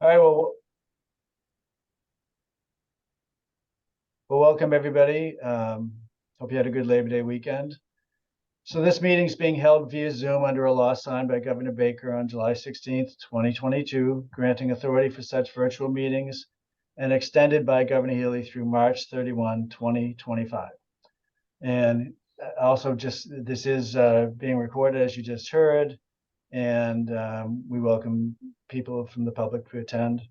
All right, well, welcome everybody. Hope you had a good Labor Day weekend. So this meeting is being held via Zoom under a law signed by Governor Baker on July 16th, 2022, granting authority for such virtual meetings and extended by Governor Healy through March 31, 2025. And also this is being recorded, as you just heard, and we welcome people from the public to attend.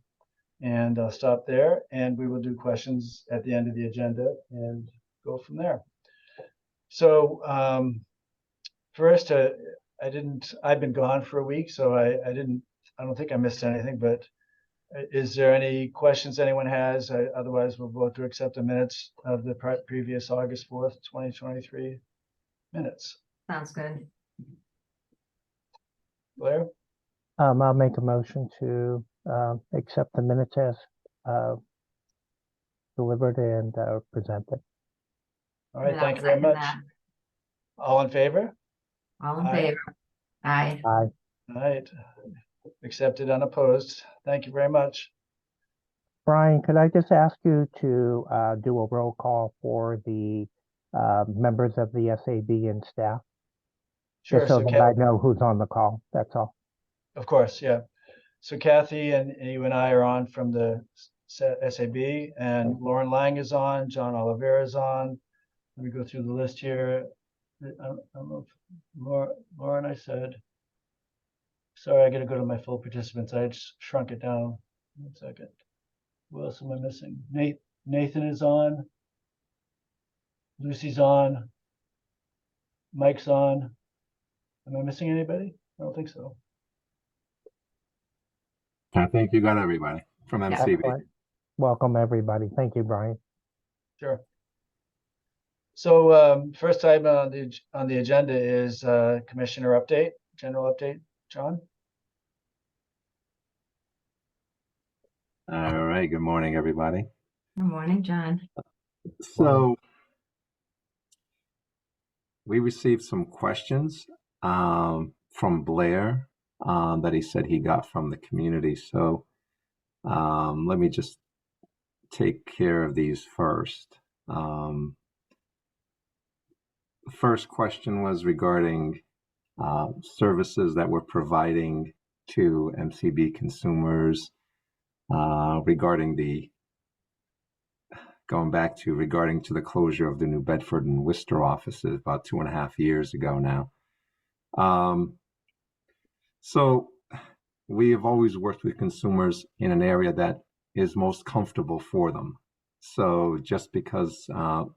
And I'll stop there, and we will do questions at the end of the agenda and go from there. So first, I've been gone for a week, so I don't think I missed anything, but is there any questions anyone has? Otherwise, we'll vote to accept the minutes of the previous August 4th, 2023 minutes. Sounds good. Blair? I'll make a motion to accept the minutes as delivered and presented. All right, thank you very much. All in favor? All in favor? Aye. Aye. All right, accepted unopposed. Thank you very much. Brian, could I just ask you to do a roll call for the members of the SAB and staff? Sure. Just so that I know who's on the call, that's all. Of course, yeah. So Kathy and you and I are on from the SAB, and Lauren Lang is on, John Oliveira is on. Let me go through the list here. I don't know if Lauren, I said. Sorry, I got to go to my full participants. I just shrunk it down. 1 second. Who else am I missing? Nathan is on. Lucy's on. Mike's on. Am I missing anybody? I don't think so. I think you got everybody from MCB. Excellent. Welcome, everybody. Thank you, Brian. Sure. So first item on the agenda is commissioner update, general update. John? All right. Good morning, everybody. Good morning, John. So we received some questions from Blair that he said he got from the community. So let me just take care of these first. The first question was regarding services that we're providing to MCB consumers regarding the closure of the New Bedford and Worcester offices about 2.5 years ago now. So we have always worked with consumers in an area that is most comfortable for them. So just because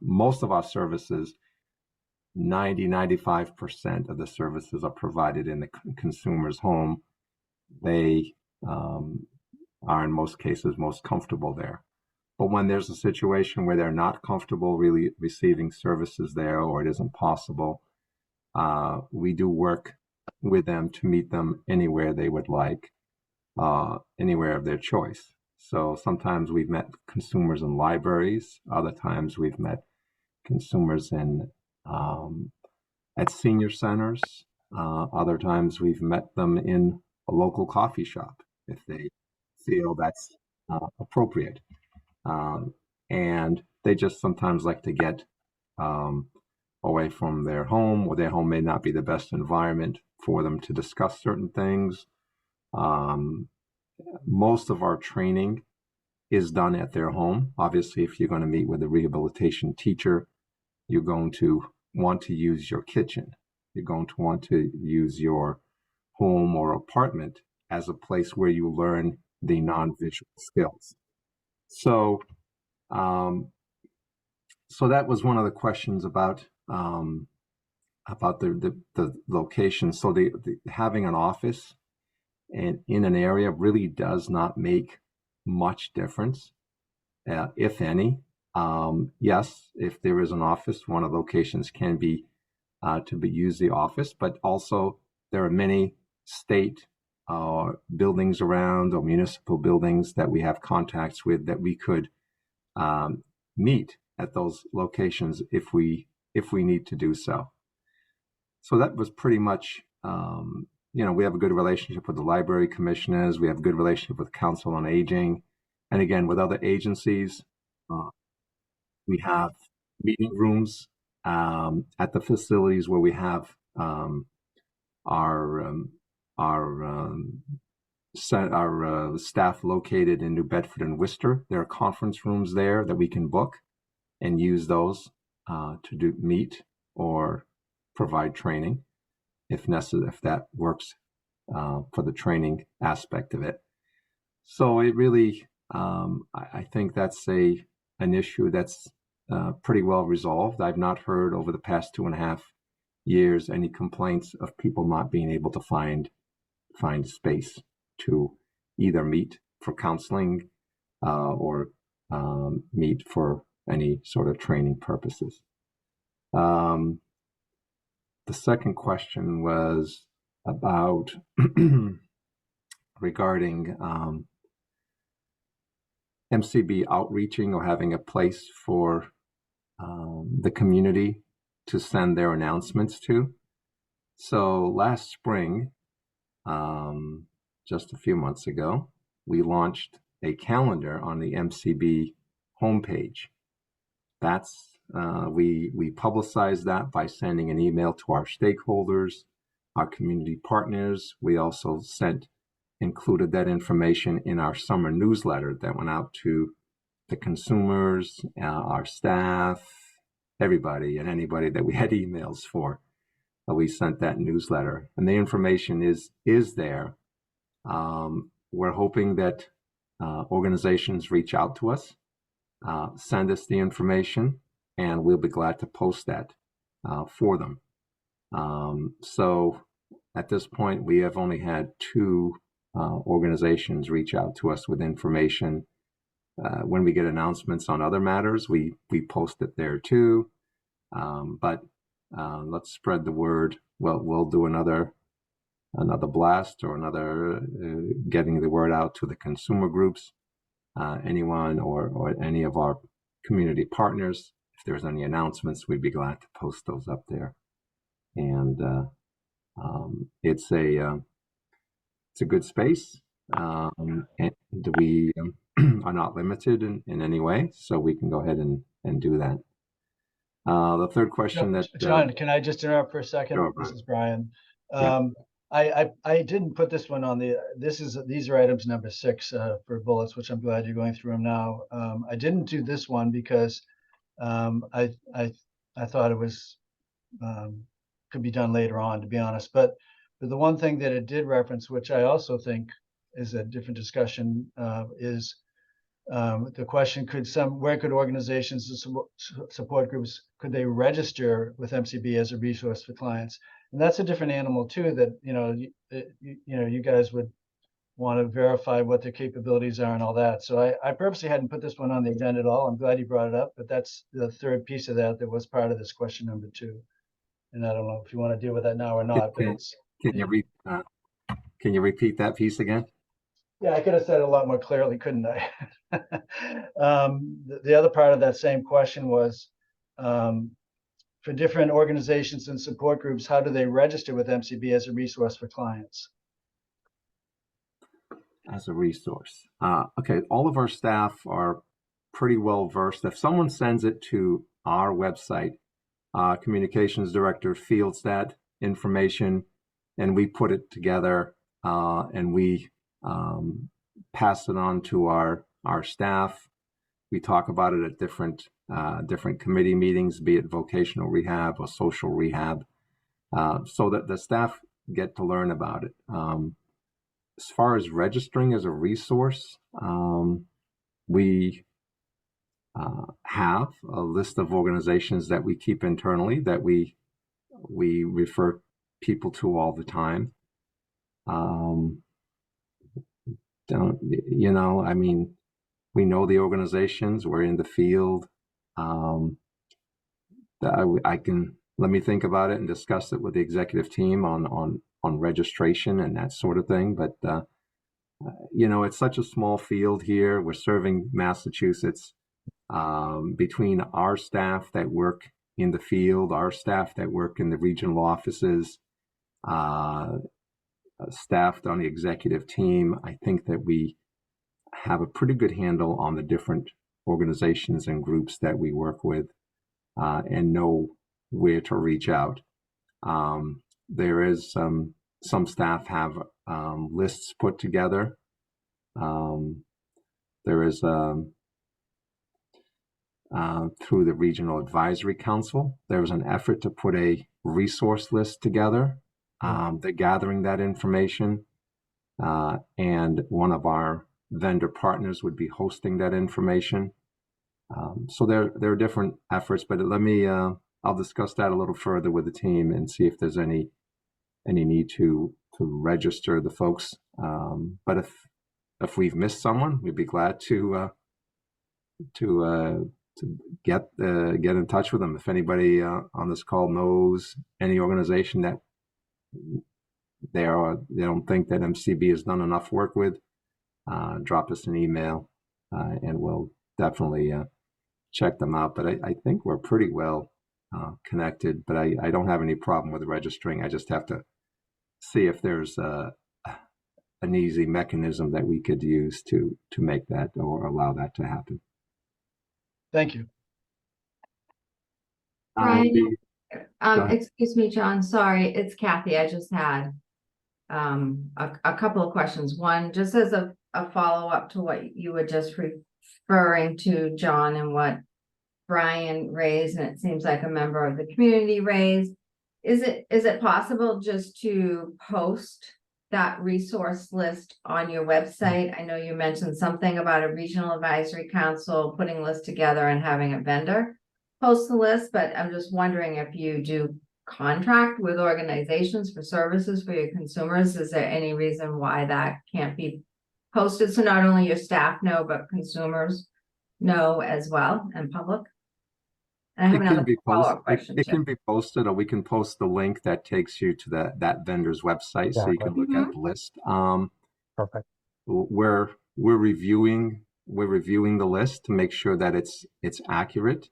most of our services, 95% of the services are provided in the consumer's home, they are in most cases most comfortable there. But when there's a situation where they're not comfortable really receiving services there, or it isn't possible, we do work with them to meet them anywhere they would like, anywhere of their choice. So sometimes we've met consumers in libraries. Other times we've met consumers in at senior centers. Other times we've met them in a local coffee shop if they feel that's appropriate. And they just sometimes like to get away from their home, or their home may not be the best environment for them to discuss certain things. Most of our training is done at their home. Obviously, if you're going to meet with a rehabilitation teacher, you're going to want to use your kitchen. You're going to want to use your home or apartment as a place where you learn the non-visual skills. So that was one of the questions about the location. So the having an office in an area really does not make much difference, if any. Yes, if there is an office, one of the locations can be to be used the office, but also there are many state buildings around, or municipal buildings that we have contacts with, that we could meet at those locations if we need to do so. So that was pretty much we have a good relationship with the library commissioners. We have a good relationship with Council on Aging. And again, with other agencies, we have meeting rooms at the facilities where we have our staff located in New Bedford and Worcester. There are conference rooms there that we can book and use those to meet or provide training if necessary, if that works for the training aspect of it. So it really, I think that's an issue that's pretty well resolved. I've not heard over the past 2.5 years any complaints of people not being able to find space to either meet for counseling or meet for any sort of training purposes. The second question was about regarding MCB outreaching or having a place for the community to send their announcements to. So last spring, just a few months ago, we launched a calendar on the MCB homepage. That's we publicized that by sending an email to our stakeholders, our community partners. We also included that information in our summer newsletter that went out to the consumers, our staff, everybody and anybody that we had emails for. We sent that newsletter, and the information is there. We're hoping that organizations reach out to us, send us the information, and we'll be glad to post that for them. So at this point, we have only had 2 organizations reach out to us with information. When we get announcements on other matters, we post it there too. But let's spread the word. We'll do another blast or another getting the word out to the consumer groups, anyone or any of our community partners. If there's any announcements, we'd be glad to post those up there. And it's a good space, and we are not limited in any way, so we can go ahead and do that. The third question John, can I just interrupt for a second? Sure, This is Brian. Yeah. I didn't put this one on these are items number 6 for bullets, which I'm glad you're going through them now. I didn't do this one because I thought it was could be done later on, to be honest. But the one thing that it did reference, which I also think is a different discussion, is the question: where could organizations and support groups, could they register with MCB as a resource for clients? And that's a different animal too. That you guys would want to verify what their capabilities are and all that. So I purposely hadn't put this one on the agenda at all. I'm glad you brought it up, but that's the third piece of that was part of this question number 2. And I don't know if you want to deal with that now or not. But Can you repeat that piece again? Yeah, I could have said it a lot more clearly, couldn't I? The other part of that same question was, for different organizations and support groups, how do they register with MCB as a resource for clients? As a resource. Okay, all of our staff are pretty well versed. If someone sends it to our website, communications director fields that information, and we put it together and we pass it on to our staff. We talk about it at different committee meetings, be it vocational rehab or social rehab, so that the staff get to learn about it. As far as registering as a resource, we have a list of organizations that we keep internally that we refer people to all the time. We know the organizations, we're in the field. Let me think about it and discuss it with the executive team on registration and that sort of thing. But, it's such a small field here. We're serving Massachusetts. Between our staff that work in the field, our staff that work in the regional offices, staffed on the executive team, I think that we have a pretty good handle on the different organizations and groups that we work with, and know where to reach out. There is some staff have lists put together. There is through the Regional Advisory Council, there was an effort to put a resource list together. They're gathering that information, and one of our vendor partners would be hosting that information. So there are different efforts, but let me I'll discuss that a little further with the team and see if there's any need to register the folks. But if we've missed someone, we'd be glad to get in touch with them. If anybody on this call knows any organization that they don't think that MCB has done enough work with, drop us an email, and we'll definitely check them out. But I think we're pretty well connected, but I don't have any problem with registering. I just have to see if there's an easy mechanism that we could use to make that or allow that to happen. Thank you. Brian, ahead. excuse me, John, sorry, it's Kathy. I just had a couple of questions. One, just as a follow-up to what you were just referring to, John, and what Brian raised, and it seems like a member of the community raised. Is it possible just to post that resource list on your website? I know you mentioned something about a regional advisory council putting lists together and having a vendor post the list, but I'm just wondering if you do contract with organizations for services for your consumers. Is there any reason why that can't be posted so not only your staff know, but consumers know as well, and public? And I have another follow-up question. It can be posted, or we can post the link that takes you to that vendor's website, so you can look at the list. Perfect. We're reviewing the list to make sure that it's accurate,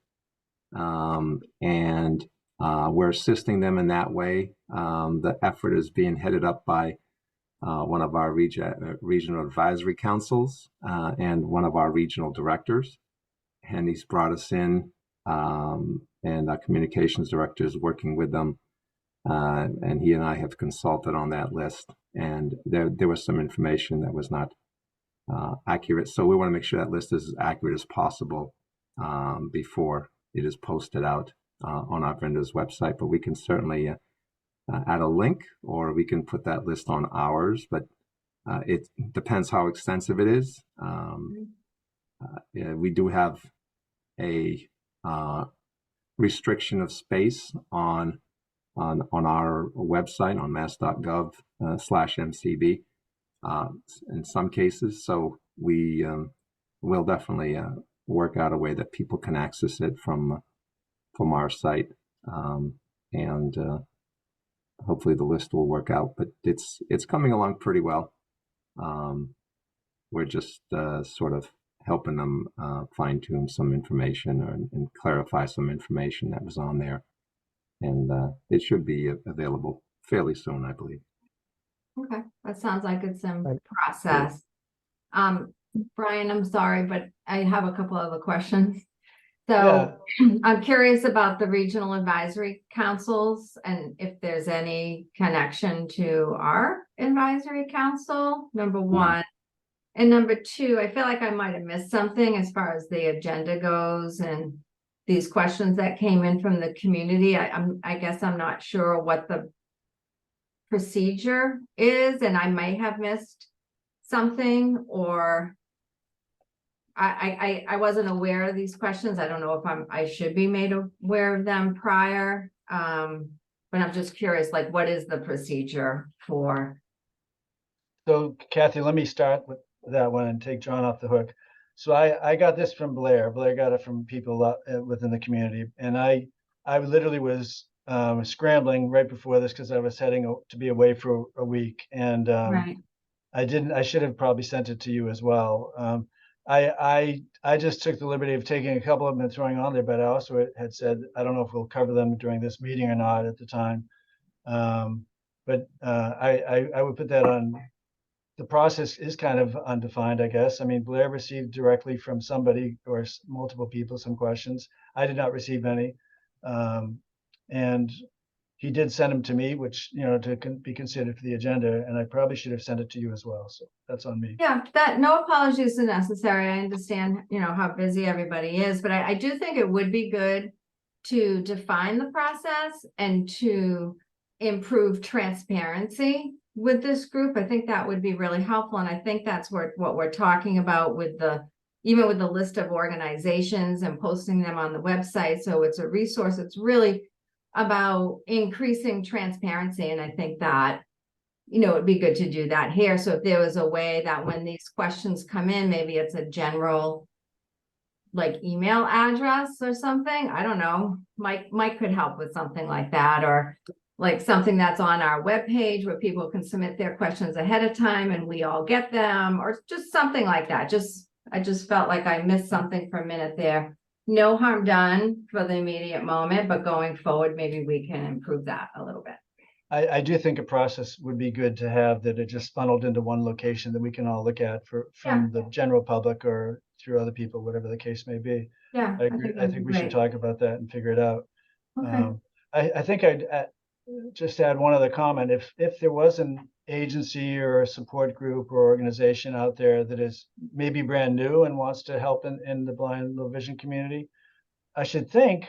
and we're assisting them in that way. The effort is being headed up by one of our regional advisory councils and one of our regional directors, and he's brought us in. And our communications director is working with them, and he and I have consulted on that list, and there was some information that was not accurate, so we want to make sure that list is as accurate as possible before it is posted out on our vendor's website. But we can certainly add a link, or we can put that list on ours, but it depends how extensive it is. We do have a restriction of space on our website on mass.gov/MCB in some cases, so we will definitely work out a way that people can access it from our site, and hopefully the list will work out. But it's coming along pretty well. We're just sort of helping them fine-tune some information and clarify some information that was on there. And it should be available fairly soon, I believe. Okay, that sounds like it's in Right. process. Brian, I'm sorry, but I have a couple other questions. So I'm curious about the regional advisory councils and if there's any connection to our advisory council, number one. And number two, I feel like I might have missed something as far as the agenda goes and these questions that came in from the community. I guess I'm not sure what the procedure is, and I may have missed something, or I wasn't aware of these questions. I don't know if I should be made aware of them prior. But I'm just curious, like, what is the procedure for? So Kathy, let me start with that one and take John off the hook. So I got this from Blair. Blair got it from people within the community, and I literally was scrambling right before this because I was heading to be away for a week, and Right. I should have probably sent it to you as well. I just took the liberty of taking a couple of them and throwing on there, but I also had said I don't know if we'll cover them during this meeting or not at the time. But But I would put that on, the process is kind of undefined, I guess. I mean, Blair received directly from somebody or multiple people some questions. I did not receive any. And he did send them to me, which, to be considered for the agenda, and I probably should have sent it to you as well. So that's on me. Yeah, no apologies are necessary. I understand, how busy everybody is, but I do think it would be good to define the process and to improve transparency with this group. I think that would be really helpful. And I think that's what we're talking about with even with the list of organizations and posting them on the website. So it's a resource. It's really about increasing transparency. And I think that, it'd be good to do that here. So if there was a way that when these questions come in, maybe it's a general like email address or something. I don't know. Mike could help with something like that, or like something that's on our webpage where people can submit their questions ahead of time and we all get them, or just something like that. I just felt like I missed something for a minute there. No harm done for the immediate moment, but going forward, maybe we can improve that a little bit. I do think a process would be good to have, that it just funneled into one location that we can all look at from the general public or through other people, whatever the case may be. Yeah, I agree. I think we should talk about that and figure it out. Okay. I think I'd just add one other comment. If there was an agency or a support group or organization out there that is maybe brand new and wants to help in the blind and low vision community, I should think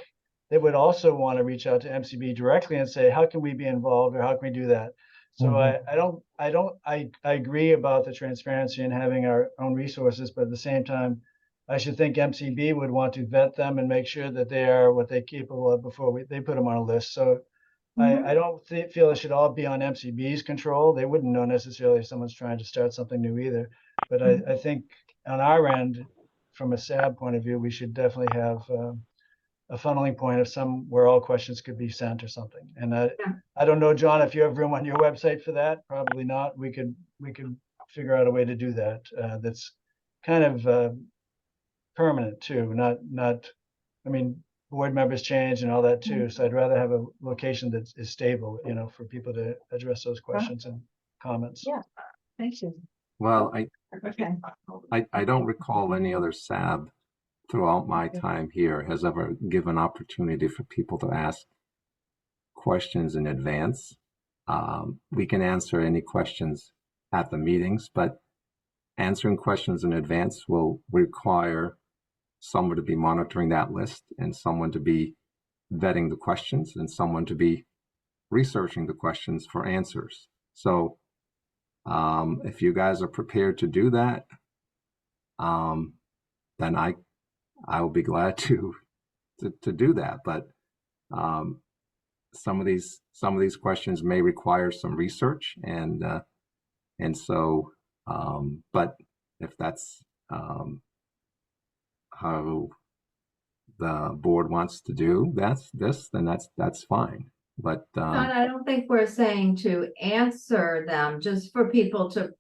they would also want to reach out to MCB directly and say, how can we be involved, or how can we do that? So I agree about the transparency and having our own resources, but at the same time, I should think MCB would want to vet them and make sure that they are what they're capable of before they put them on a list. So I don't feel it should all be on MCB's control. They wouldn't know necessarily if someone's trying to start something new either. But I think on our end, from a SAB point of view, we should definitely have a funneling point of where all questions could be sent or something. And I don't know, John, if you have room on your website for that. Probably not. We could figure out a way to do that. That's kind of permanent too. Not. I mean, board members change and all that too. So I'd rather have a location that is stable, for people to address those questions and comments. Yeah. Thank you. Well, Okay. I don't recall any other SAB throughout my time here has ever given opportunity for people to ask questions in advance. We can answer any questions at the meetings, but answering questions in advance will require someone to be monitoring that list, and someone to be vetting the questions, and someone to be researching the questions for answers. So if you guys are prepared to do that, then I will be glad to do that. But some of these questions may require some research, and so but if that's how the board wants to do then that's fine. But John, I don't think we're saying to answer them, just for people to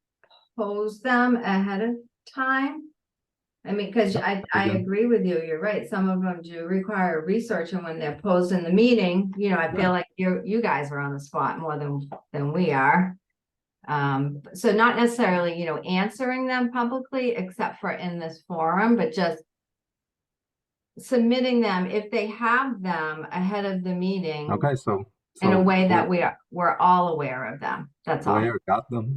pose them ahead of time. I mean, because I agree with you. You're right. Some of them do require research, and when they're posed in the meeting, I feel like you guys are on the spot more than we are. So not necessarily, answering them publicly, except for in this forum, but just submitting them if they have them ahead of the meeting. Okay, so in a way that we're all aware of them. That's all.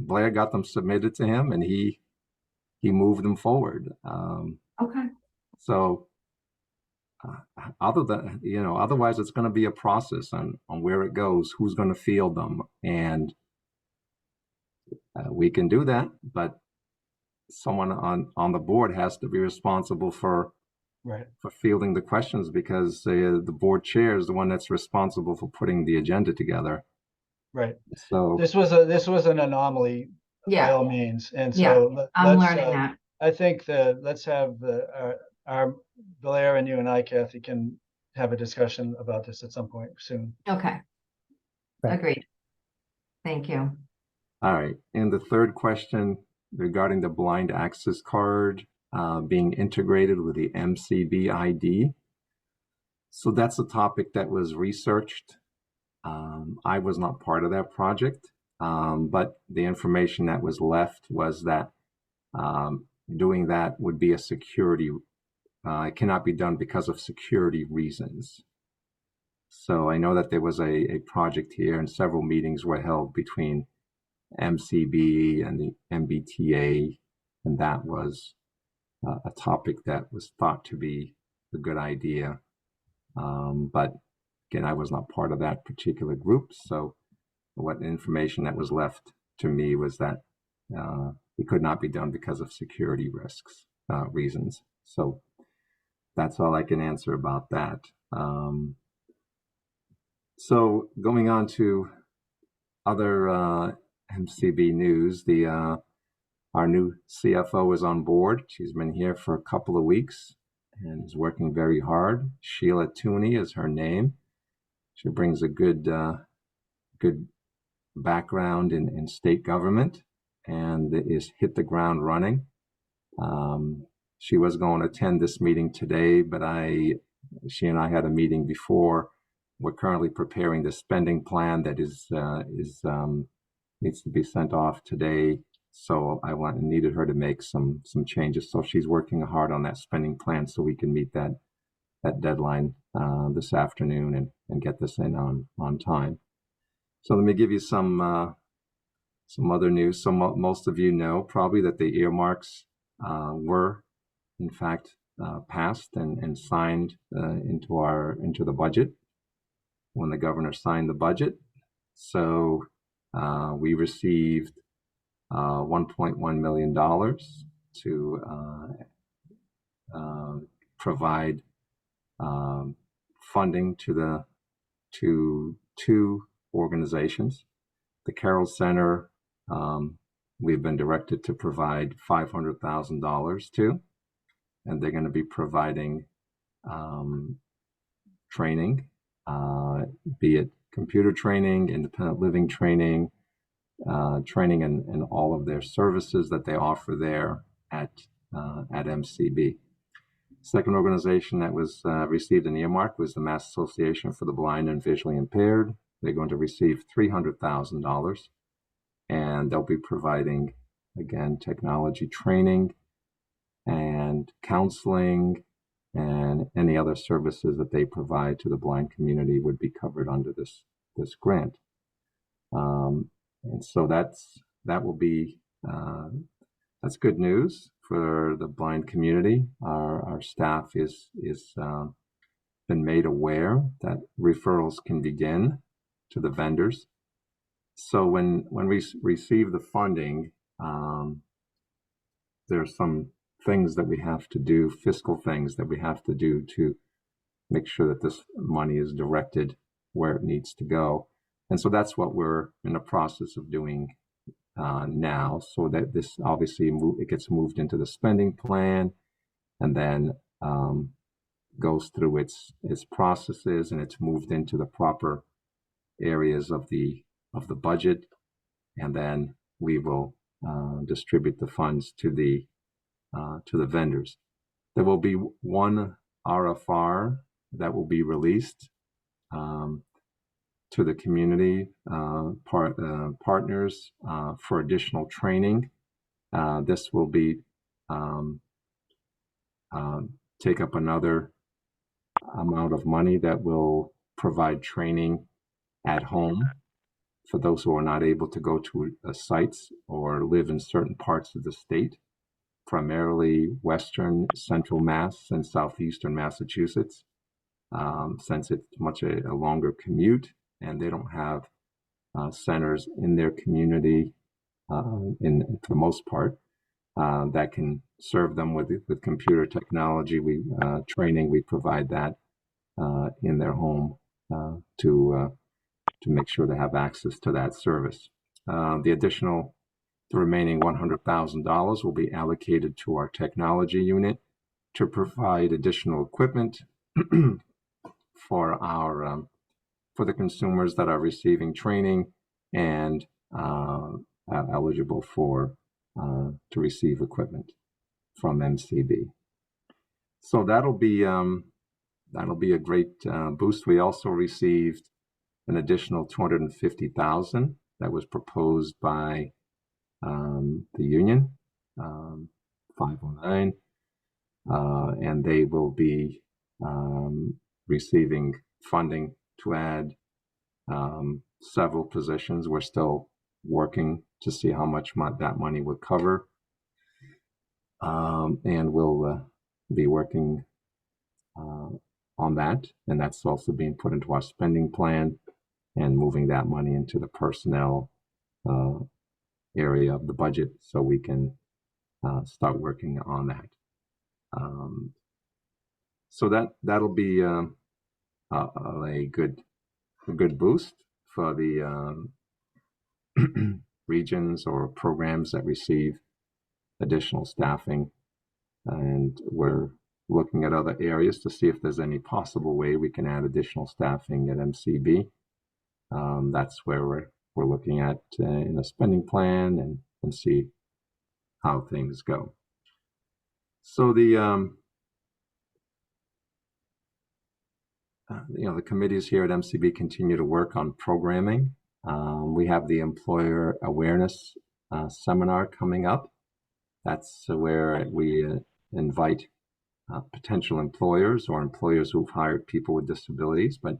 Blair got them submitted to him, and he moved them forward. Okay. So otherwise it's going to be a process on where it goes, who's going to field them, and we can do that, but someone on the board has to be responsible for fielding the questions, because the board chair is the one that's responsible for putting the agenda together. Right. So this was an anomaly, by all means, and so I'm learning that. I think let's have our Blair and you and I, Kathy, can have a discussion about this at some point soon. Okay. Right. Agreed. Thank you. All right. And the third question regarding the blind access card being integrated with the MCB ID. So that's a topic that was researched. I was not part of that project. But the information that was left was that doing that would be a security, it cannot be done because of security reasons. So I know that there was a project here and several meetings were held between MCB and the MBTA, and that was a topic that was thought to be a good idea. But again, I was not part of that particular group, so what information that was left to me was that it could not be done because of security reasons. So that's all I can answer about that. So going on to other MCB news, our new CFO is on board. She's been here for a couple of weeks and is working very hard. Sheila Tooney is her name. She brings a good background in state government and is hit the ground running. She was going to attend this meeting today, but she and I had a meeting before. We're currently preparing the spending plan that needs to be sent off today. So I needed her to make some changes. So she's working hard on that spending plan so we can meet that deadline this afternoon and get this in on time. So let me give you some other news. So most of you know probably that the earmarks were in fact passed and signed into the budget when the governor signed the budget. So we received $1.1 million to provide funding to two organizations. The Carroll Center, we've been directed to provide $500,000 to, and they're going to be providing training, be it computer training, independent living training, training in all of their services that they offer there at MCB. Second organization that was received an earmark was the Mass Association for the Blind and Visually Impaired. They're going to receive $300,000, and they'll be providing, again, technology training and counseling, and any other services that they provide to the blind community would be covered under this grant. And so that's good news for the blind community. Our staff is been made aware that referrals can begin to the vendors. So when we receive the funding, there are some things that we have to do, fiscal things that we have to do to make sure that this money is directed where it needs to go. And so that's what we're in the process of doing now, so that this obviously it gets moved into the spending plan, and then goes through its processes, and it's moved into the proper areas of the budget, and then we will distribute the funds to the vendors. There will be one RFR that will be released to the community partners for additional training. This will be take up another amount of money that will provide training at home for those who are not able to go to sites or live in certain parts of the state, primarily Western, Central Mass, and Southeastern Massachusetts, since it's much a longer commute, and they don't have centers in their community, for the most part, that can serve them with computer technology. Training, we provide that in their home to make sure they have access to that service. The remaining $100,000 will be allocated to our technology unit to provide additional equipment for the consumers that are receiving training and eligible to receive equipment from MCB. So that'll be a great boost. We also received an additional $250,000 that was proposed by the union, 509, and they will be receiving funding to add several positions. We're still working to see how much that money would cover, and we'll be working on that, and that's also being put into our spending plan and moving that money into the personnel area of the budget so we can start working on that. So that'll be a good boost for the regions or programs that receive additional staffing, and we're looking at other areas to see if there's any possible way we can add additional staffing at MCB. That's where we're looking at in a spending plan and see how things go. So the the committees here at MCB continue to work on programming. We have the employer awareness seminar coming up. That's where we invite potential employers or employers who've hired people with disabilities, but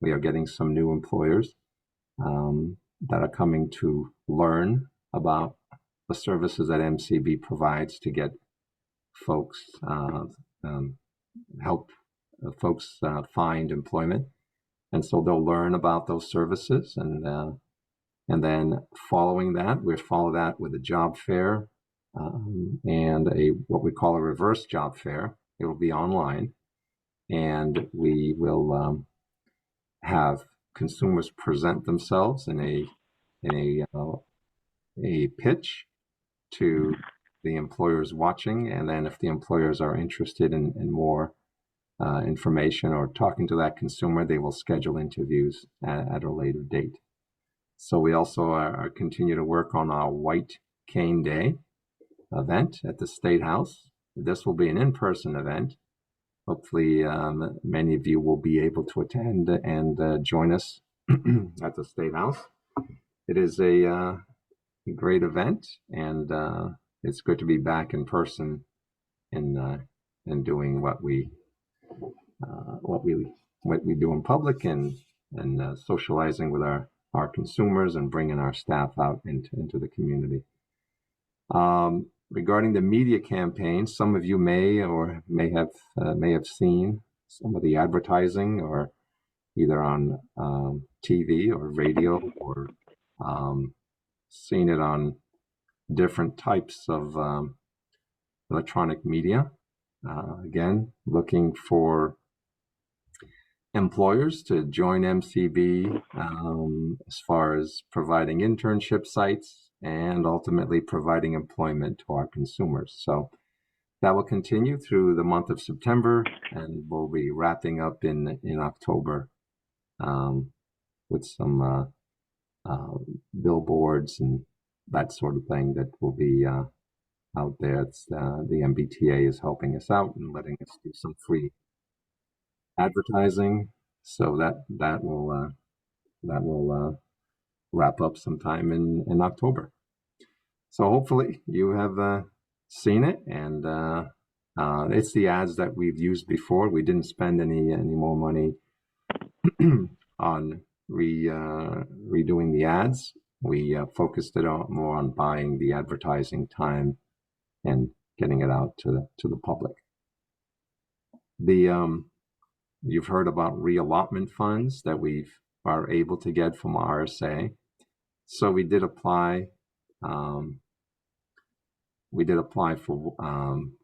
we are getting some new employers that are coming to learn about the services that MCB provides to get folks, help folks find employment. And so they'll learn about those services, and then following that, we follow that with a job fair and what we call a reverse job fair. It will be online, and we will have consumers present themselves in a pitch to the employers watching, and then if the employers are interested in more information or talking to that consumer, they will schedule interviews at a later date. So we also continue to work on our White Cane Day event at the State House. This will be an in-person event. Hopefully, many of you will be able to attend and join us at the State House. It is a great event, and it's good to be back in person and doing what we do in public and socializing with our consumers and bringing our staff out into the community. Regarding the media campaign, some of you may have seen some of the advertising, or either on TV or radio, or seen it on different types of electronic media. Again, looking for employers to join MCB as far as providing internship sites and ultimately providing employment to our consumers. So that will continue through the month of September, and we'll be wrapping up in October with some billboards and that sort of thing that will be out there. It's the MBTA is helping us out and letting us do some free advertising, so that will wrap up sometime in October. So hopefully you have seen it, and it's the ads that we've used before. We didn't spend any more money on redoing the ads. We focused it more on buying the advertising time and getting it out to the public. You've heard about reallotment funds that we are able to get from RSA. So we did apply for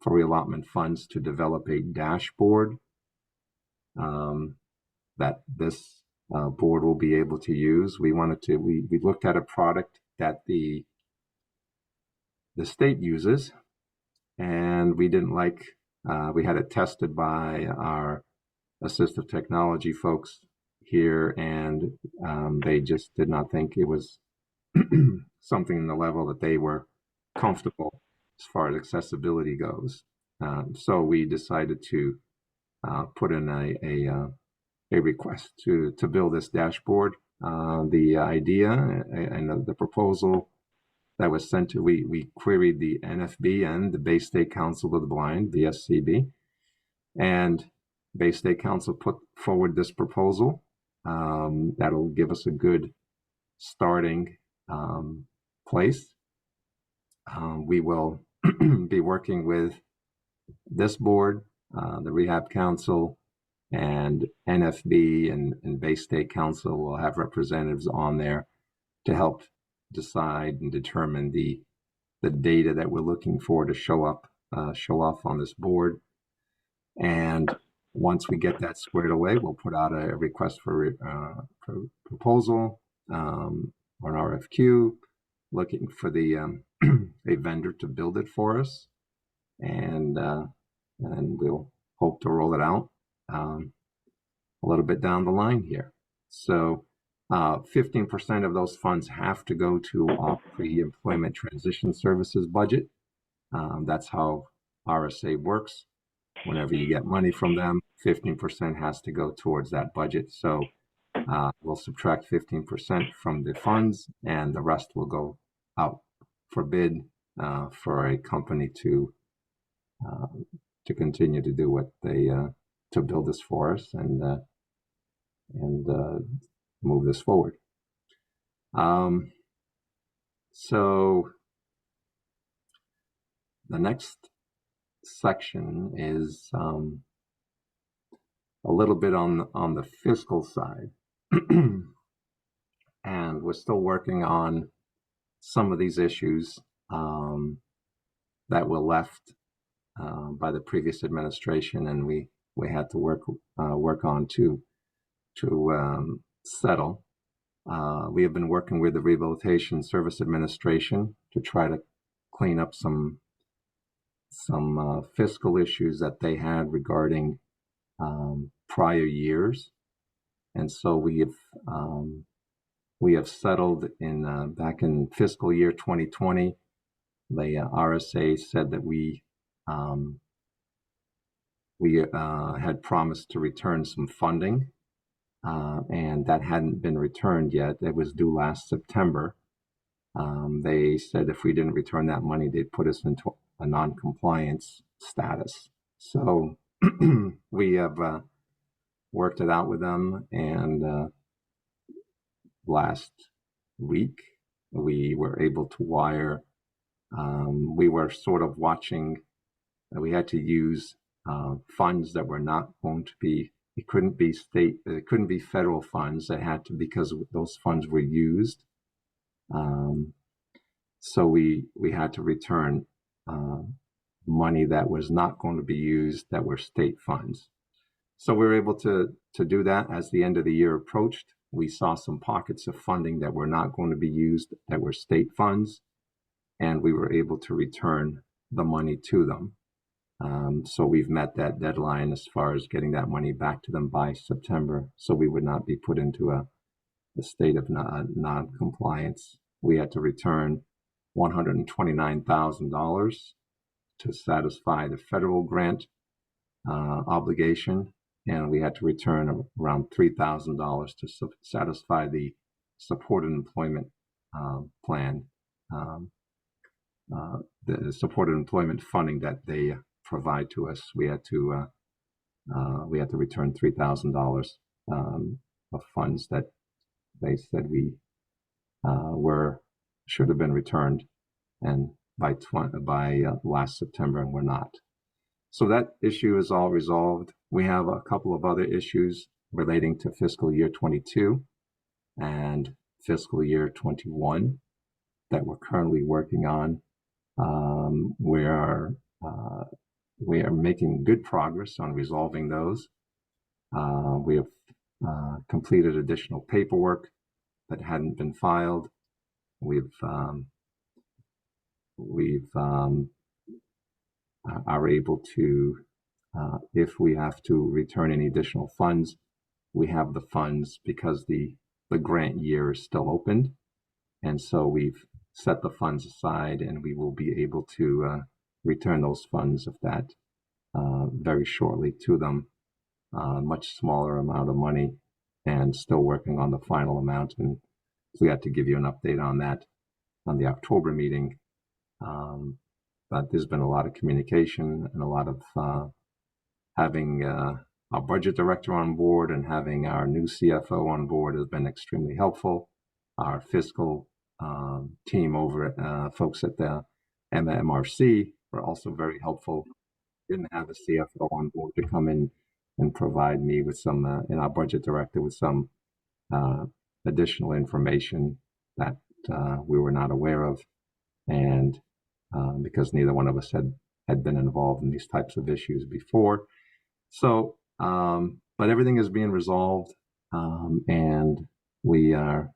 reallotment funds to develop a dashboard that this board will be able to use. We looked at a product that the state uses, and we didn't like. We had it tested by our assistive technology folks here, and they just did not think it was something in the level that they were comfortable as far as accessibility goes. So we decided to put in a request to build this dashboard. the idea and the proposal that was sent to, we queried the NFB and the Bay State Council of the Blind, the SCB, and Bay State Council put forward this proposal. That'll give us a good starting place. We will be working with this board, the Rehab Council, and NFB and Bay State Council will have representatives on there to help decide and determine the data that we're looking for to show off on this board. And once we get that squared away, we'll put out a request for proposal or an RFQ, looking for the a vendor to build it for us, and we'll hope to roll it out a little bit down the line here. So 15% of those funds have to go to our pre-employment transition services budget. That's how RSA works. Whenever you get money from them, 15% has to go towards that budget. So we'll subtract 15% from the funds, and the rest will go out for bid for a company to continue to do what they to build this for us and move this forward. So the next section is a little bit on the fiscal side, and we're still working on some of these issues that were left by the previous administration, and we had to work on to settle. We have been working with the Rehabilitation Service Administration to try to clean up some fiscal issues that they had regarding prior years, and so we have settled in back in fiscal year 2020. The RSA said that we had promised to return some funding, and that hadn't been returned yet. It was due last September. They said if we didn't return that money, they'd put us into a non-compliance status. So we have worked it out with them, and last week we were able to wire. We were sort of watching. We had to use funds that were not going to be. It couldn't be state. It couldn't be federal funds. It had to, because those funds were used. So we had to return money that was not going to be used, that were state funds. So we were able to do that. As the end of the year approached, we saw some pockets of funding that were not going to be used, that were state funds, and we were able to return the money to them. So we've met that deadline as far as getting that money back to them by September, so we would not be put into a state of non-compliance. We had to return $129,000 to satisfy the federal grant obligation, and we had to return around $3,000 to satisfy the supported employment plan, the supported employment funding that they provide to us. We had to return $3,000 of funds that they said we should have been returned, and by last September, and we're not. So that issue is all resolved. We have a couple of other issues relating to fiscal year 22 and fiscal year 21 that we're currently working on. We are making good progress on resolving those. We have completed additional paperwork that hadn't been filed. Are able to, if we have to return any additional funds, we have the funds because the grant year is still open, and so we've set the funds aside, and we will be able to return those funds of that very shortly to them. Much smaller amount of money and still working on the final amount. And we got to give you an update on that on the October meeting. But there's been a lot of communication and a lot of having our budget director on board and having our new CFO on board has been extremely helpful. Our fiscal team over at folks at the MRC were also very helpful. Didn't have a CFO on board to come in and provide me with some, and our budget director with some additional information that we were not aware of. And because neither one of us had been involved in these types of issues before. So, but everything is being resolved, and we are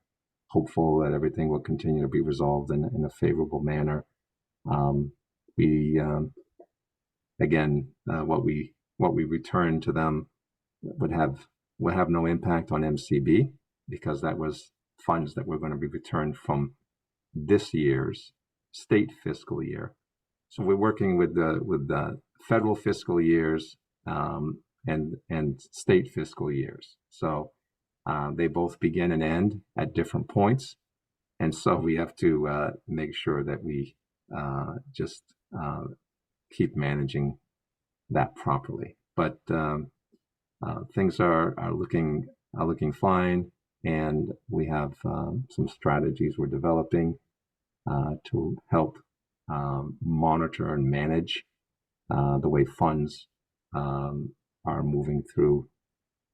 hopeful that everything will continue to be resolved in a favorable manner. Again, what we return to them would have no impact on MCB, because that was funds that were going to be returned from this year's state fiscal year. So we're working with the federal fiscal years and state fiscal years. So they both begin and end at different points, and so we have to make sure that we just keep managing that properly. But things are looking fine, and we have some strategies we're developing to help monitor and manage the way funds are moving through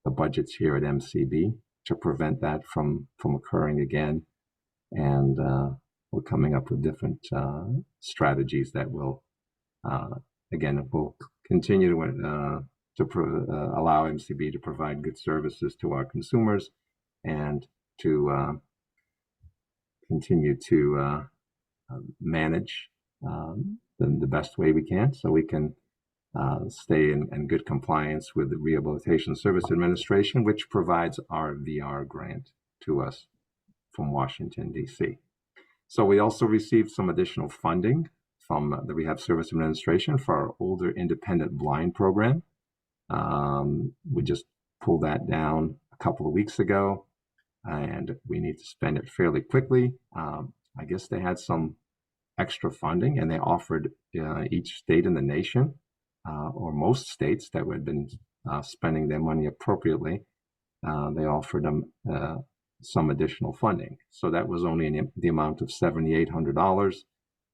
the budgets here at MCB to prevent that from occurring again. And we're coming up with different strategies that will, again, will continue to allow MCB to provide good services to our consumers and to continue to manage the best way we can, so we can stay in good compliance with the Rehabilitation Service Administration, which provides our VR grant to us from Washington, D.C. So we also received some additional funding from the Rehab Service Administration for our older independent blind program. We just pulled that down a couple of weeks ago, and we need to spend it fairly quickly. I guess they had some extra funding, and they offered each state in the nation, or most states that had been spending their money appropriately, they offered them some additional funding. So that was only in the amount of $7,800,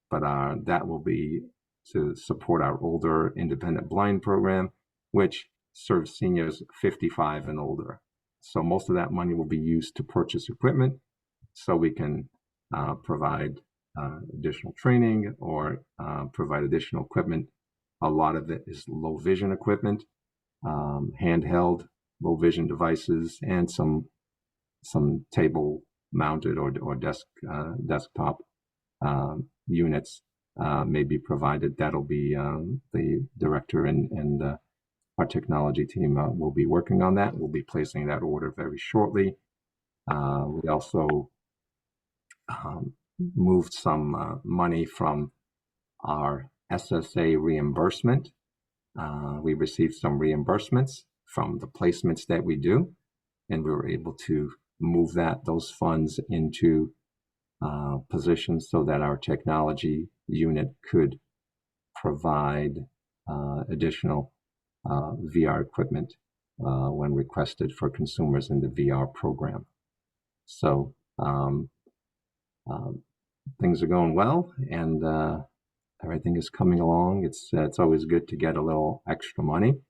but that will be to support our older independent blind program, which serves seniors 55 and older. So most of that money will be used to purchase equipment, so we can provide additional training or provide additional equipment. A lot of it is low vision equipment, handheld low vision devices, and some table mounted or desktop units may be provided. That'll be the director and our technology team will be working on that. We'll be placing that order very shortly. We also moved some money from our SSA reimbursement. We received some reimbursements from the placements that we do, and we were able to move those funds into positions so that our technology unit could provide additional VR equipment when requested for consumers in the VR program. So things are going well, and everything is coming along. It's always good to get a little extra money,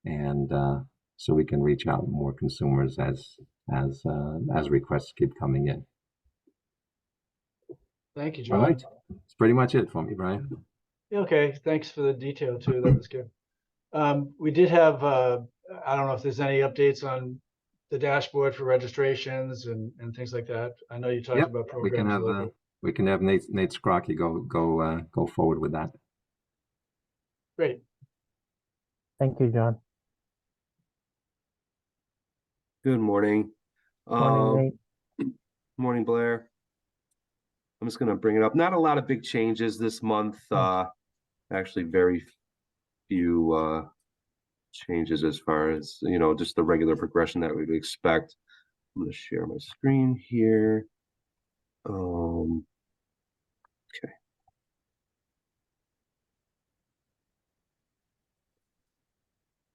and so we can reach out to more consumers as requests keep coming in. Thank you, John. All right, that's pretty much it for me, Brian. Okay, thanks for the detail too. That was good. We did have, I don't know if there's any updates on the dashboard for registrations and things like that. I know you talked about programs a little bit. We can have Nate Scrocky go forward with that. Great. Thank you, John. Good morning. Morning, Nate. Morning, Blair. I'm just going to bring it up. Not a lot of big changes this month. Actually, very few changes as far as, you know, just the regular progression that we'd expect. I'm going to share my screen here. Okay.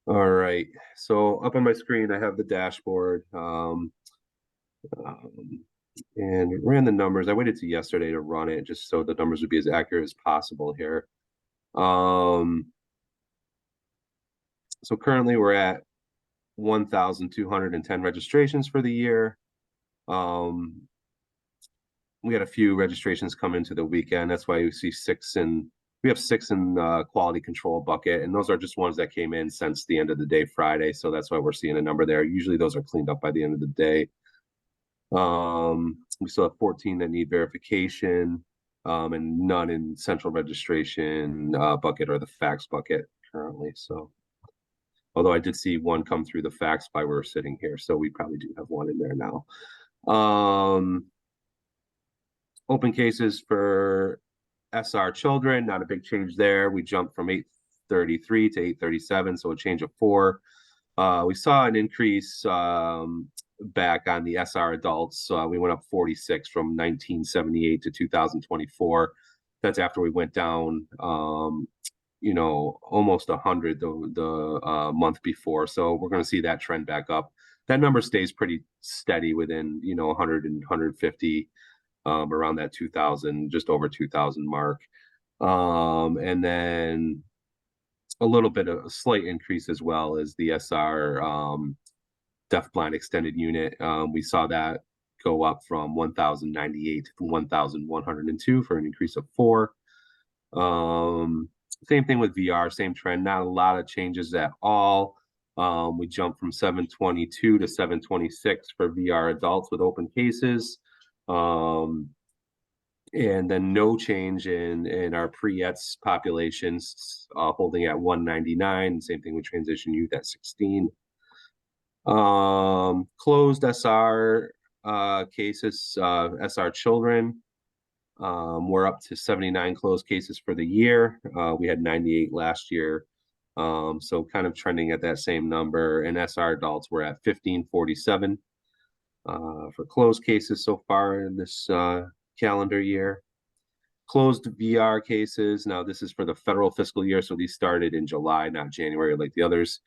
All right. So up on my screen, I have the dashboard. And ran the numbers. I waited to yesterday to run it just so the numbers would be as accurate as possible here. So currently we're at 1,210 registrations for the year. We had a few registrations come into the weekend. That's why you see we have six in quality control bucket, and those are just ones that came in since the end of the day Friday. So that's why we're seeing a number there. Usually those are cleaned up by the end of the day. We still have 14 that need verification, and none in central registration bucket or the fax bucket currently. So, although I did see one come through the fax while we were sitting here, so we probably do have one in there now. Open cases for SR children, not a big change there. We jumped from 833 to 837, so a change of 4. We saw an increase back on the SR adults. We went up 46 from 1978 to 2024. That's after we went down, you know, almost 100 the month before. So we're going to see that trend back up. That number stays pretty steady within, you know, 100 and 150, around that 2,000, just over 2,000 mark. And then a little bit of a slight increase as well as the SR deafblind extended unit. We saw that go up from 1,098 to 1,102 for an increase of 4. Same thing with VR, same trend, not a lot of changes at all. We jumped from 722 to 726 for VR adults with open cases. And then no change in our pre-ETS populations, holding at 199. Same thing with transition youth at 16. Closed SR cases, SR children, we're up to 79 closed cases for the year. We had 98 last year. So kind of trending at that same number. And SR adults were at 1547 for closed cases so far in this calendar year. Closed VR cases, now this is for the federal fiscal year, so these started in July, not January like the others.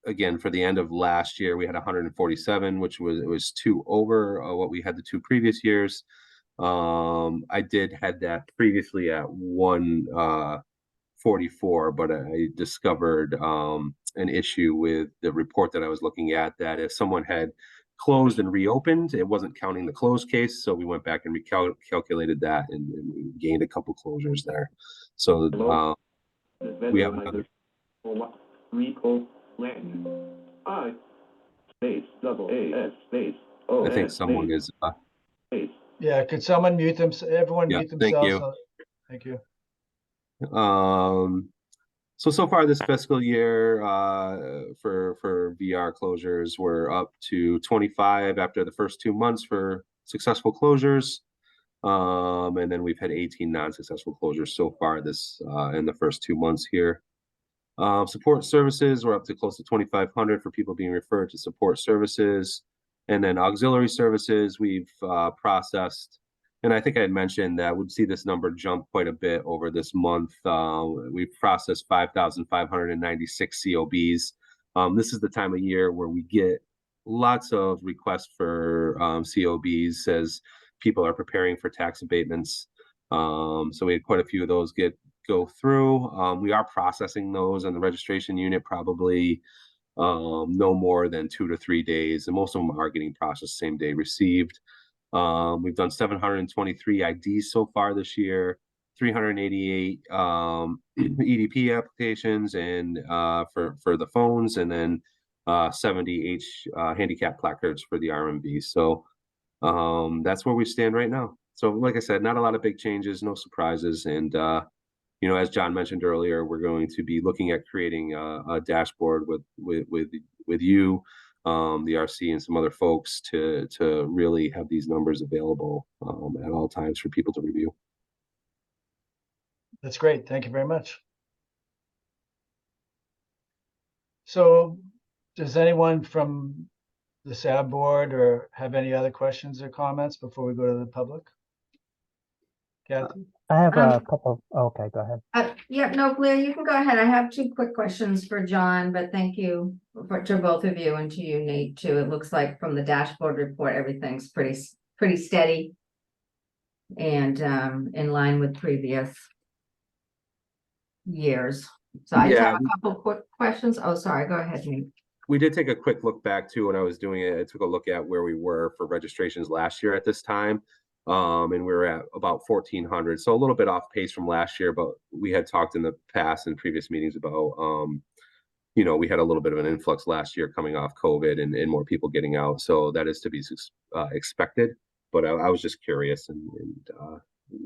Again, for the end of last year, we had 147, which was 2 over what we had the 2 previous years. I did had that previously at 144, but I discovered an issue with the report that I was looking at, that if someone had closed and reopened, it wasn't counting the closed case. So we went back and recalculated that and we gained a couple closures there. So we have another. I think someone is. Yeah, could someone mute them? Everyone Yeah, mute themselves. thank Thank you. you. So far this fiscal year, for VR closures, we're up to 25 after the first 2 months for successful closures. And then we've had 18 non-successful closures so far this in the first 2 months here. Support services, we're up to close to 2,500 for people being referred to support services. And then auxiliary services, we've processed, and I think I had mentioned that we'd see this number jump quite a bit over this month. We've processed 5,596 COBs. This is the time of year where we get lots of requests for COBs as people are preparing for tax abatements. So we had quite a few of those go through. We are processing those in the registration unit probably no more than 2 to 3 days, and most of them are getting processed same day received. We've done 723 IDs so far this year, 388 EDP applications and for the phones, and then 70 handicap placards for the RMV. So that's where we stand right now. So like I said, not a lot of big changes, no surprises. And you know, as John mentioned earlier, we're going to be looking at creating a dashboard with you, the RC, and some other folks to really have these numbers available at all times for people to review. That's great. Thank you very much. So does anyone from the SAB board or have any other questions or comments before we go to the public? Kathy? I have a Um, couple, okay, go ahead. Yeah, no, Blair, you can go ahead. I have two quick questions for John, but thank you to both of you and to you, Nate, too. It looks like from the dashboard report, everything's pretty steady and in line with previous years. So I just Yeah, have a couple quick questions. Oh, sorry, go ahead, Nate. we did take a quick look back too when I was doing it. I took a look at where we were for registrations last year at this time. And we were at about 1,400. So a little bit off pace from last year, but we had talked in the past in previous meetings about, we had a little bit of an influx last year coming off COVID and more people getting out. So that is to be expected. But I was just curious and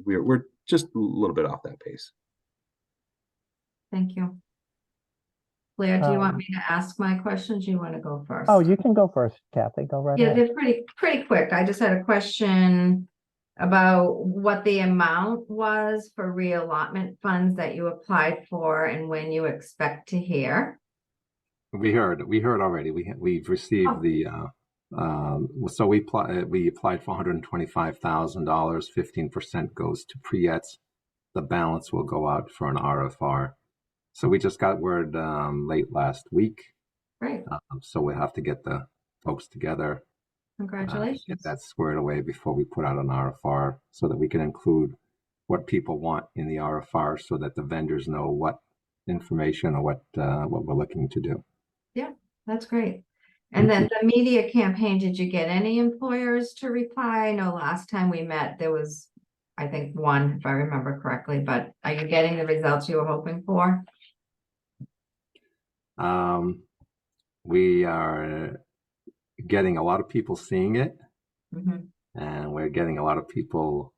we're just a little bit off that pace. Thank you. Blair, do you want Um, me to ask my questions? You want to go first? Oh, you can go first, Kathy, go right Yeah, ahead. they're pretty quick. I just had a question about what the amount was for reallotment funds that you applied for and when you expect to hear. We heard already. We've received Oh. the, so we applied for $125,000. 15% goes to Priettes. The balance will go out for an RFR. So we just got word late last week. Great, So we'll have to get the folks together, congratulations. get that squared away before we put out an RFR so that we can include what people want in the RFR so that the vendors know what information or what we're looking to do. That's great. And then the media campaign, did you get any employers to reply? I know last time we met, there was, I think, one, if I remember correctly, but are you getting the results you were hoping for? We are getting a lot of people seeing it, Mhm. and we're getting a lot of people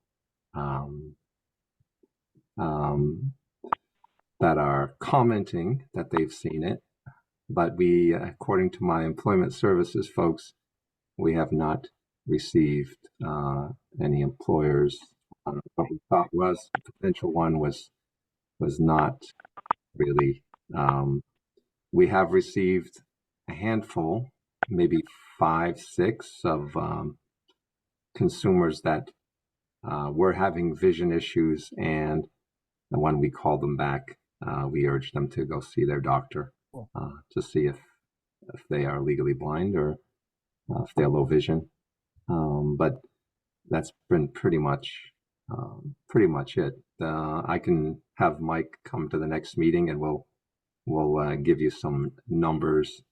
that are commenting that they've seen it. But we, according to my employment services folks, we have not received any employers. What we thought was a potential one was not really. We have received a handful, maybe 5, 6 of consumers that were having vision issues, and when we called them back, we urged them to go see their doctor to see if they are legally blind or if they're low vision. But that's been pretty much it. I can have Mike come to the next meeting and we'll give you some numbers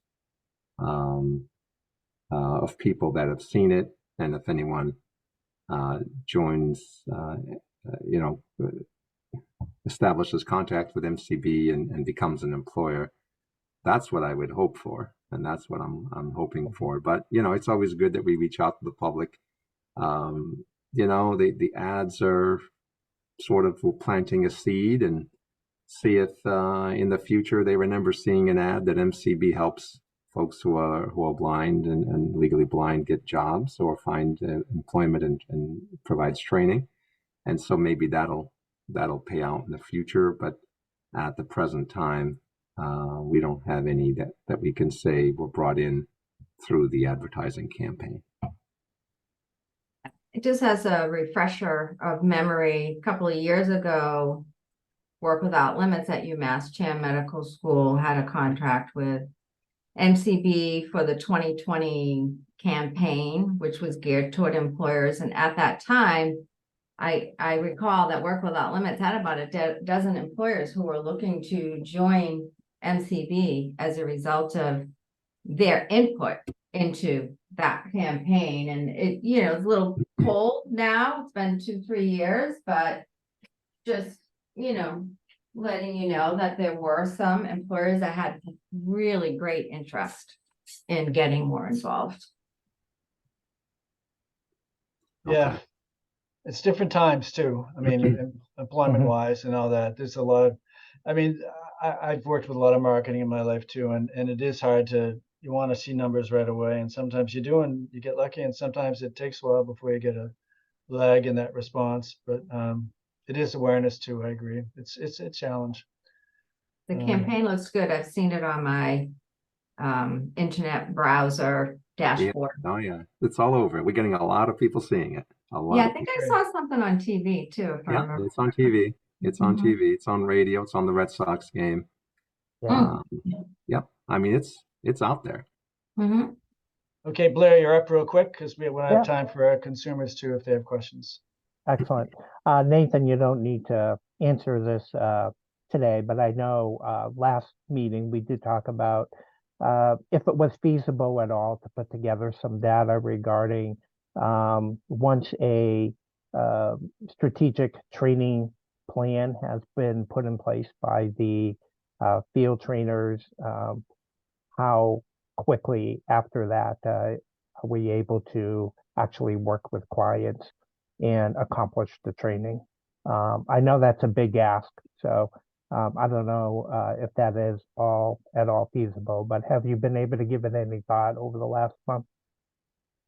of people that have seen it, and if anyone joins, establishes contact with MCB and becomes an employer. That's what I would hope for, and that's what I'm hoping for. But it's always good that we reach out to the public. The ads are sort of planting a seed and see if in the future they remember seeing an ad that MCB helps folks who are blind and legally blind get jobs or find employment and provides training. And so maybe that'll pay out in the future. But at the present time, we don't have any that we can say were brought in through the advertising campaign. It just has a refresher of memory. A couple of years ago, Work Without Limits at UMass Chan Medical School had a contract with MCB for the 2020 campaign, which was geared toward employers. And at that time, I recall that Work Without Limits had about a dozen employers who were looking to join MCB as a result of their input into that campaign. And it's a little cold now. It's been 2-3 years, but just, letting you know that there were some employers that had really great interest in getting more involved. Yeah, Okay. it's different times too. I mean, employment wise and all that. There's a lot of, I've worked with a lot of marketing in my life too, and it is hard you want to see numbers right away, and sometimes you do and you get lucky, and sometimes it takes a while before you get a lag in that response. But it is awareness too. I agree. It's a challenge. The campaign looks good. I've seen it on my internet browser Yeah. dashboard. Oh, yeah. It's all over. We're getting a lot of people seeing it. A lot Yeah, I of think people. I saw something on TV too, if I Yeah, remember. it's on TV. It's on Mhm. TV. It's on radio. It's on the Red Sox game. Yeah. Yep. I mean, it's out there. Mhm. Okay, Blair, you're up real quick because we want to have Yeah. time for our consumers too if they have questions. Excellent. Nathan, you don't need to answer this today, but I know last meeting we did talk about if it was feasible at all to put together some data regarding once a strategic training plan has been put in place by the field trainers, how quickly after that are we able to actually work with clients and accomplish the training? I know that's a big ask, so I don't know if that is at all feasible, but have you been able to give it any thought over the last month?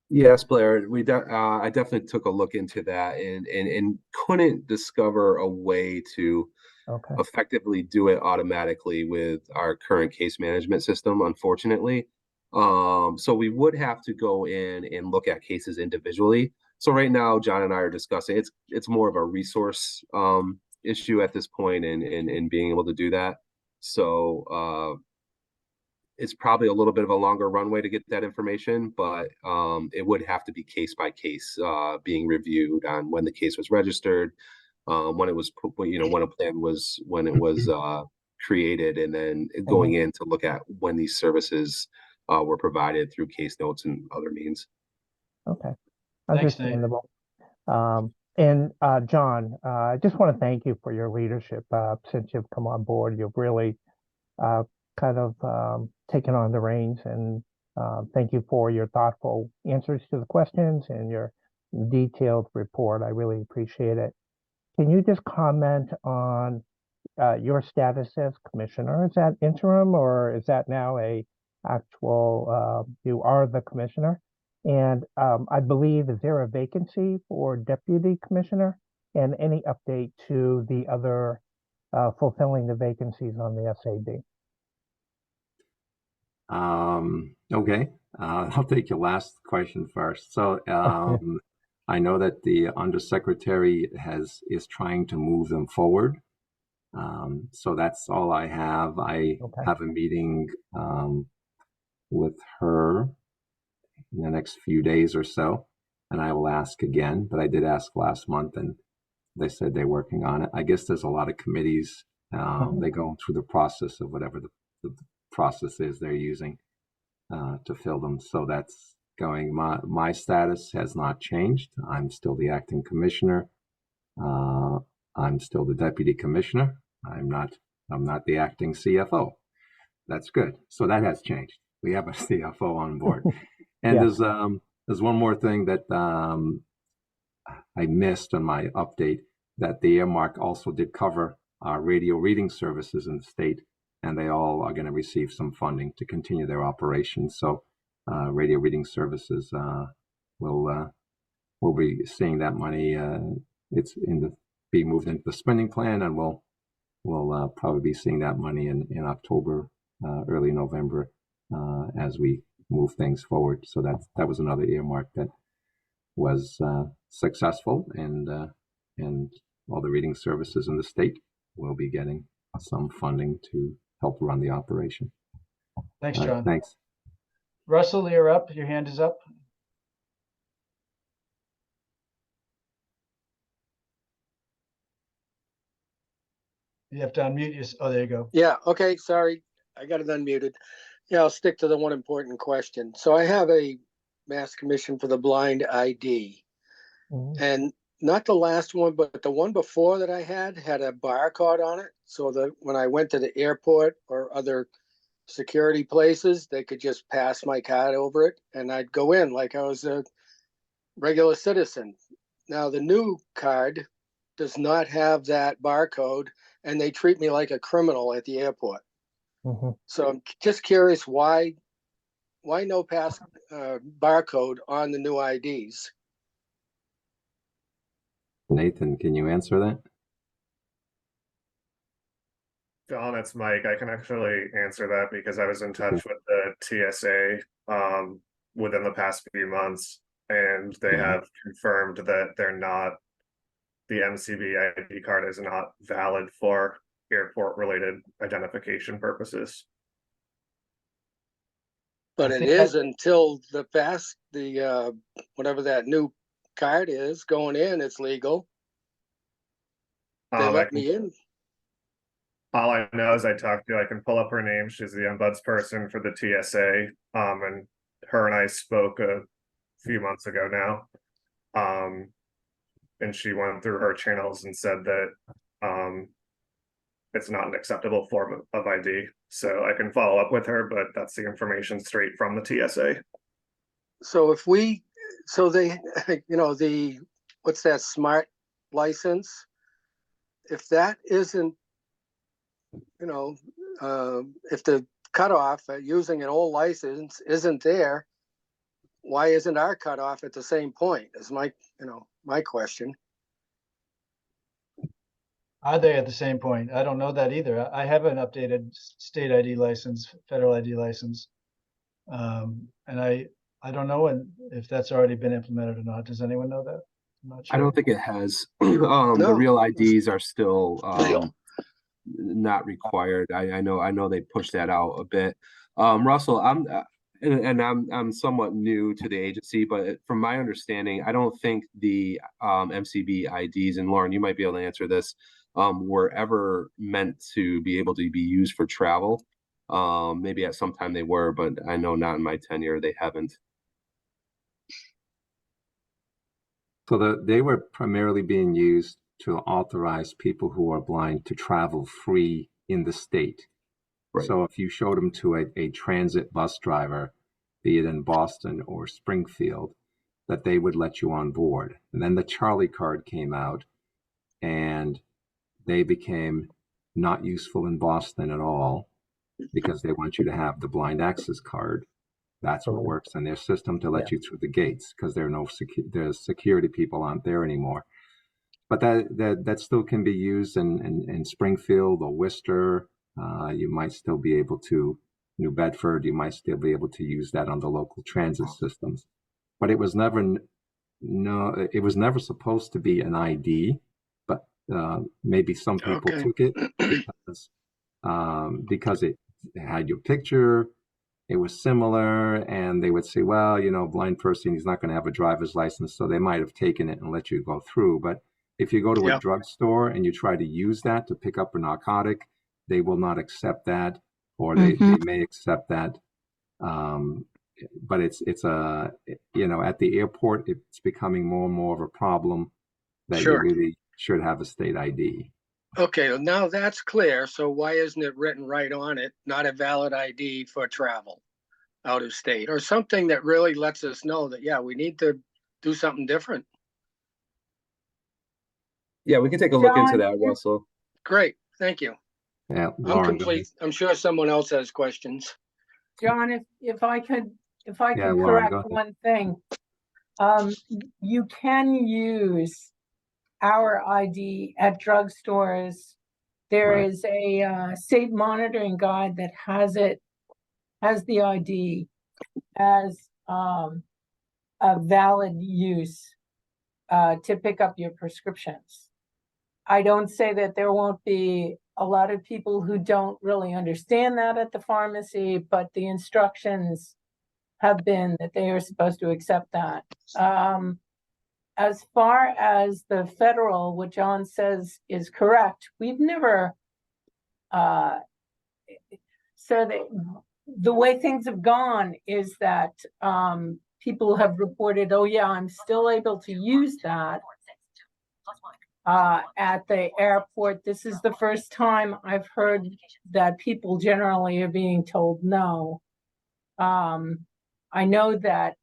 Yes, Blair, I definitely took a look into that and couldn't discover a way to Okay. effectively do it automatically with our current case management system, unfortunately. So we would have to go in and look at cases individually. So right now, John and I are discussing it's more of a resource issue at this point and being able to do that. So it's probably a little bit of a longer runway to get that information, but it would have to be case by case being reviewed on when the case was registered, when it was when a plan was created, and then going in to look at when these services were provided through case notes and other means. Okay. Thanks, Nate. Understandable. And John, I just want to thank you for your leadership since you've come on board. You've really uh, kind of taken on the reins, and thank you for your thoughtful answers to the questions and your detailed report. I really appreciate it. Can you just comment on your status as commissioner? Is that interim or is that now a actual, you are the commissioner? And I believe, is there a vacancy for deputy commissioner? And any update to the other fulfilling the vacancies on the SAB? Okay. I'll take your last question first. So I know that the undersecretary is trying to move them forward. So that's all I have. I Okay. have a meeting with her in the next few days or so, and I will ask again. But I did ask last month, and they said they're working on it. I guess there's a lot of committees. They go through the process of whatever the process is they're using to fill them. So that's going. My status has not changed. I'm still the acting commissioner. I'm still the deputy commissioner. I'm not the acting CFO. That's good. So that has changed. We have a CFO on board. And Yeah. there's one more thing that I missed on my update, that the earmark also did cover radio reading services in the state, and they all are going to receive some funding to continue their operations. So radio reading services will be seeing that money. It's be moved into the spending plan, and we'll probably be seeing that money in October, early November, as we move things forward. So that was another earmark that was successful, and all the reading services in the state will be getting some funding to help run the operation. Thanks, John. Thanks. Russell, you're up. Your hand is up. You have to unmute your. Oh, there you go. Yeah, okay, sorry. I got it unmuted. Yeah, I'll stick to the one important question. So I have a Mass Commission for the Blind ID. And not the last one, but the one before that I had a barcode on it. So that when I went to the airport or other security places, they could just pass my card over it and I'd go in like I was a regular citizen. Now the new card does not have that barcode, and they treat me like a criminal at the airport. So I'm just curious why no pass barcode on the new IDs? Nathan, can you answer that? John, it's Mike. I can actually answer that because I was in touch with the TSA within the past few months, and they Yeah. have confirmed that the MCB ID card is not valid for airport-related identification purposes. But I it think is that- until the whatever that new card is going in, it's legal. They I let can, me in. all I know is I can pull up her name. She's the ombudsperson for the TSA. And her and I spoke a few months ago now. And she went through her channels and said that it's not an acceptable form of ID. So I can follow up with her, but that's the information straight from the TSA. So they, what's that smart license? If that isn't, if the cutoff using an old license isn't there, why isn't our cutoff at the same point? Is my question. Are they at the same point? I don't know that either. I have an updated state ID license, federal ID license. And I don't know if that's already been implemented or not. Does anyone know that? I'm not I sure. don't think it has. No. The real IDs are still not required. I know they pushed that out a bit. Russell, I'm somewhat new to the agency, but from my understanding, I don't think the MCB IDs, and Lauren, you might be able to answer this, were ever meant to be able to be used for travel. Maybe at some time they were, but I know not in my tenure they haven't. So they were primarily being used to authorize people who are blind to travel free in the state. Right. So if you showed them to a transit bus driver, be it in Boston or Springfield, that they would let you on board. And then the Charlie card came out, and they became not useful in Boston at all because they want you to have the blind access card. That's what works in their system to let you through the gates, because there's security people aren't there anymore. But that still can be used in Springfield or Worcester. You might still be able to, New Bedford, you might still be able to use that on the local transit systems. But it was never supposed to be an ID. But maybe some people took it because it had your picture. It was similar, and they would say, well, blind person, he's not going to have a driver's license, so they might have taken it and let you go through. But if you go to a drugstore and you try to use that to pick up a narcotic, they will not accept that, or they may accept that. But it's at the airport, it's becoming more and more of a problem that you really should have a state ID. Okay, well, now that's clear. So why isn't it written right on it, not a valid ID for travel out of state, or something that really lets us know that, yeah, we need to do something different? Yeah, we can take a look into that, Russell. Great, thank you. Yeah, I'm Lauren, complete. I'm sure someone else has questions. John, if I could Lauren, correct go ahead. one thing, you can use our ID at drugstores. There is a state monitoring guide that has the ID as a valid use to pick up your prescriptions. I don't say that there won't be a lot of people who don't really understand that at the pharmacy, but the instructions have been that they are supposed to accept that. As far as the federal, what John says is correct, we've never, the way things have gone is that people have reported, oh yeah, I'm still able to use that at the airport. This is the first time I've heard that people generally are being told no. I know that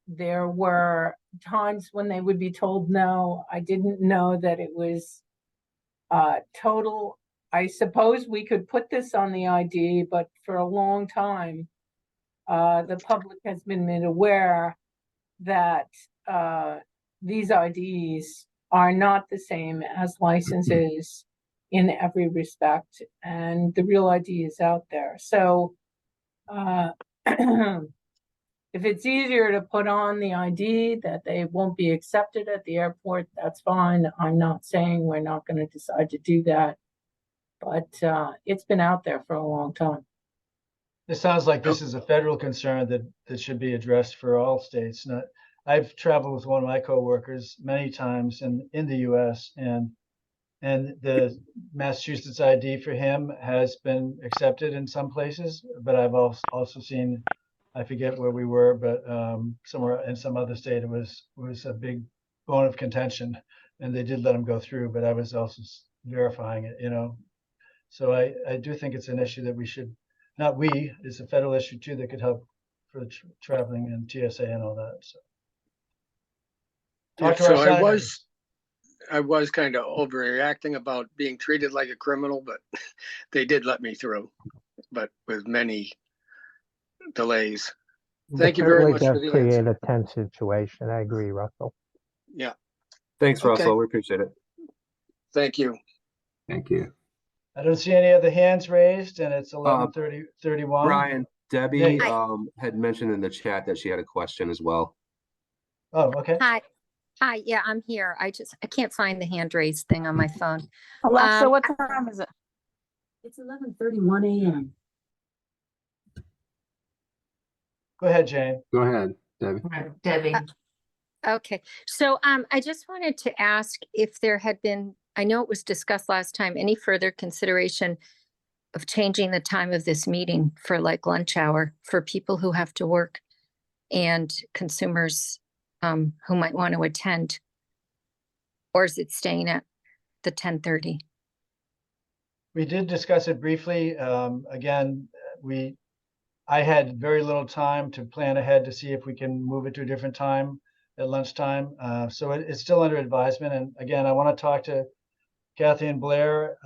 there were times when they would be told no. I didn't know that it was total. I suppose we could put this on the ID, but for a long time, the public has been made aware that these IDs are not the same as licenses in every respect, and the real ID is out there. So if it's easier to put on the ID that they won't be accepted at the airport, that's fine. I'm not saying we're not going to decide to do that, but it's been out there for a long time. It sounds like this is a federal concern that should be addressed for all states. I've traveled with one of my coworkers many times in the US, and the Massachusetts ID for him has been accepted in some places, but I've also seen, I forget where we were, but somewhere in some other state, it was a big bone of contention, and they did let him go through, but I was also verifying it, So I do think it's an issue that we should, not we, it's a federal issue too that could help for traveling and TSA and all that. So talk to our So senators. I was kind of overreacting about being treated like a criminal, but they did let me through, but with many delays. Thank you very much for Does the create answer. a tense situation. I agree, Russell. Yeah, Thanks, Okay. Russell. We appreciate it. thank you. Thank you. I don't see any other hands raised, and it's 11:31. Brian, Debbie Hey. had mentioned in the chat that she had a question as well. Oh, okay. Hi, yeah, I'm here. I can't find the hand raise thing on my phone. Alexa, what time is it? It's 11:31 a.m. Go ahead, Jane. Go ahead, Debbie. Debbie. Okay, so I just wanted to ask if there had been, I know it was discussed last time, any further consideration of changing the time of this meeting for like lunch hour for people who have to work and consumers who might want to attend? Or is it staying at the 10:30? We did discuss it briefly. Again, I had very little time to plan ahead to see if we can move it to a different time at lunchtime. So it's still under advisement. And again, I want to talk to Kathy and Blair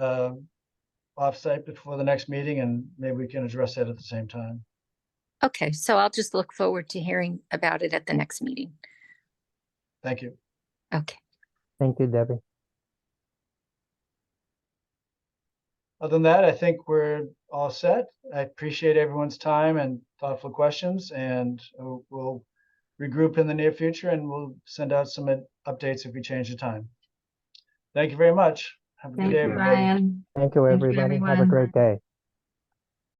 offsite before the next meeting, and maybe we can address that at the same time. Okay, so I'll just look forward to hearing about it at the next meeting. Thank you. Okay. Thank you, Debbie. Other than that, I think we're all set. I appreciate everyone's time and thoughtful questions, and we'll regroup in the near future, and we'll send out some updates if we change the time. Thank you very much. Have a good Thank day, you, everybody. Brian. Thank you, Thank you, everybody. Have a everyone. great day.